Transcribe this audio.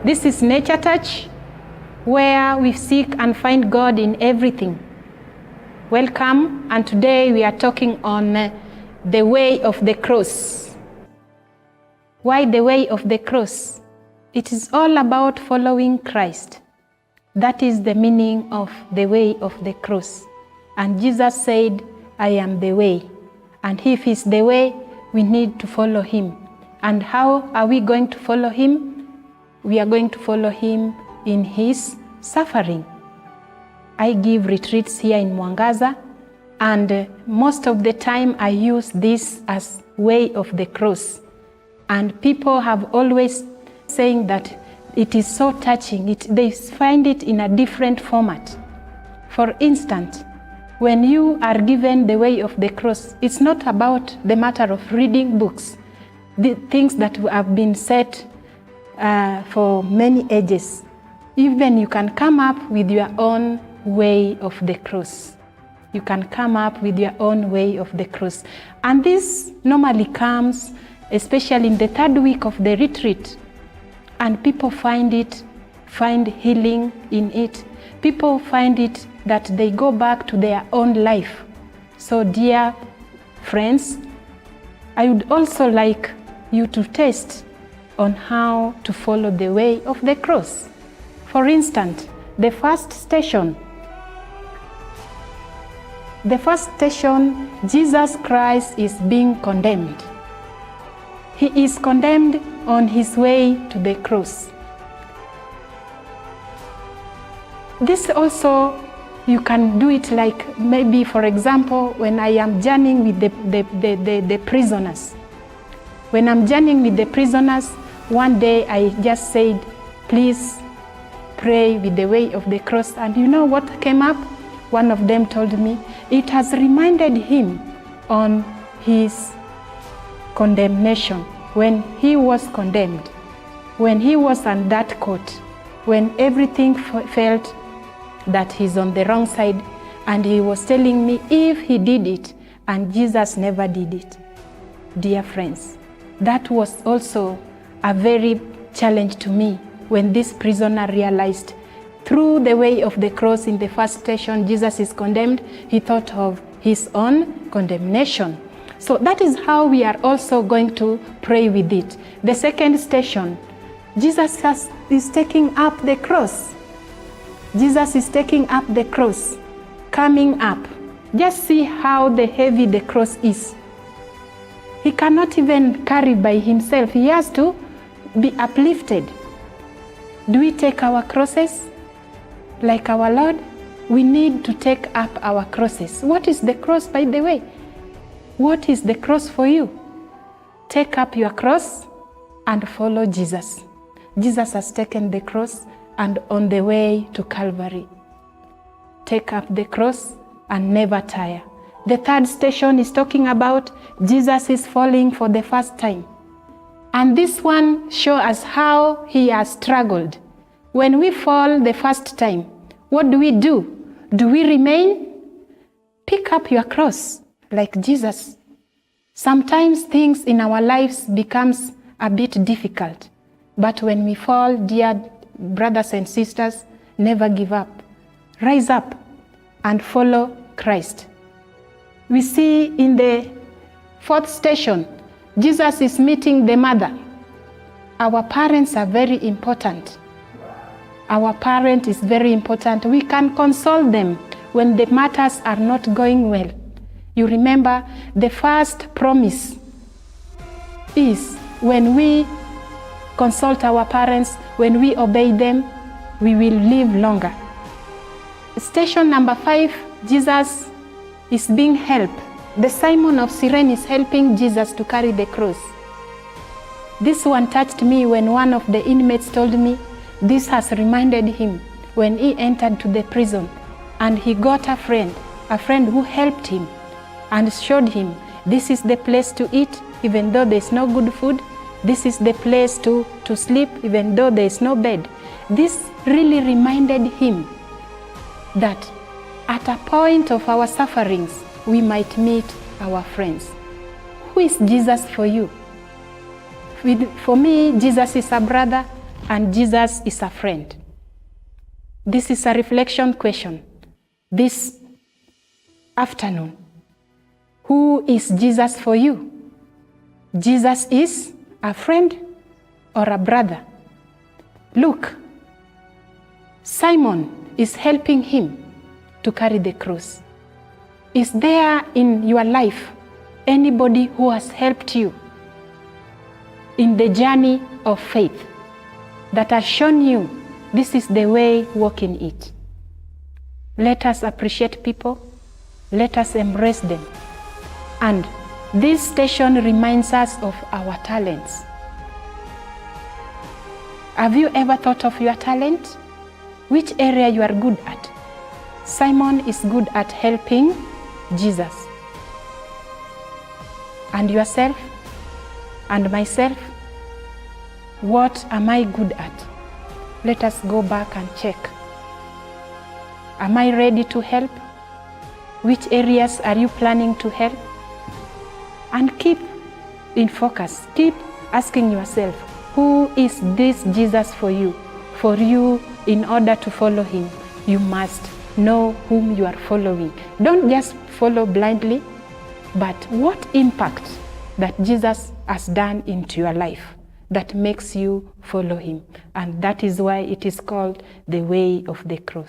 This is Nature Touch, where we seek and find God in everything. Welcome, and today we are talking on the way of the cross. Why the way of the cross? It is all about following Christ. That is the meaning of the way of the cross. And Jesus said, I am the way. And if He's the way, we need to follow Him. And how are we going to follow Him? We are going to follow Him in His suffering. I give retreats here in Mwangaza, and most of the time I use this as way of the cross. And people have always saying that it is so touching. They find it in a different format. For instance, when you are given the way of the cross, it's not about the matter of reading books, the things that have been said for many ages. Even you can come up with your own way of the cross. You can come up with your own way of the cross. And this normally comes, especially in the third week of the retreat. And people find healing in it. People find it that they go back to their own life. So dear friends, I would also like you to test on how to follow the way of the cross. For instance, the first station, Jesus Christ is being condemned. He is condemned on His way to the cross. This also, you can do it like maybe, for example, when I am journeying with the prisoners. When I'm journeying with the prisoners, one day I just said, please pray with the way of the cross. And you know what came up? One of them told me, it has reminded him on his condemnation, when he was condemned, when he was on that court, when everything felt that he's on the wrong side, and he was telling me if he did it, and Jesus never did it. Dear friends, that was also a very challenge to me when this prisoner realized through the way of the cross in the first station, Jesus is condemned, he thought of his own condemnation. So that is how we are also going to pray with it. The second station, Jesus is taking up the cross. Jesus is taking up the cross, coming up. Just see how heavy the cross is. He cannot even carry by himself. He has to be uplifted. Do we take our crosses like our Lord? We need to take up our crosses. What is the cross, by the way? What is the cross for you? Take up your cross and follow Jesus. Jesus has taken the cross and on the way to Calvary. Take up the cross and never tire. The third station is talking about Jesus is falling for the first time. And this one shows us how he has struggled. When we fall the first time, what do? Do we remain? Pick up your cross like Jesus. Sometimes things in our lives becomes a bit difficult. But when we fall, dear brothers and sisters, never give up. Rise up and follow Christ. We see in the fourth station, Jesus is meeting the mother. Our parents are very important. Our parent is very important. We can console them when the matters are not going well. You remember the first promise is when we consult our parents, when we obey them, we will live longer. Station number 5, Jesus is being helped. The Simon of Cyrene is helping Jesus to carry the cross. This one touched me when one of the inmates told me this has reminded him when he entered to the prison and he got a friend who helped him and showed him this is the place to eat even though there's no good food. This is the place to sleep even though there's no bed. This really reminded him that at a point of our sufferings, we might meet our friends. Who is Jesus for you? For me, Jesus is a brother. and Jesus is a friend? This is a reflection question this afternoon. Who is Jesus for you? Jesus is a friend or a brother? Look, Simon is helping him to carry the cross. Is there in your life anybody who has helped you in the journey of faith, that has shown you this is the way, walk in it? Let us appreciate people. Let us embrace them. And this station reminds us of our talents. Have you ever thought of your talent? Which area you are good at? Simon is good at helping Jesus. And yourself and myself, what am I good at? Let us go back and check. Am I ready to help? Which areas are you planning to help? And keep in focus. Keep asking yourself, who is this Jesus for you? For you, in order to follow him, you must know whom you are following. Don't just follow blindly, but what impact that Jesus has done into your life that makes you follow him. And that is why it is called the way of the cross.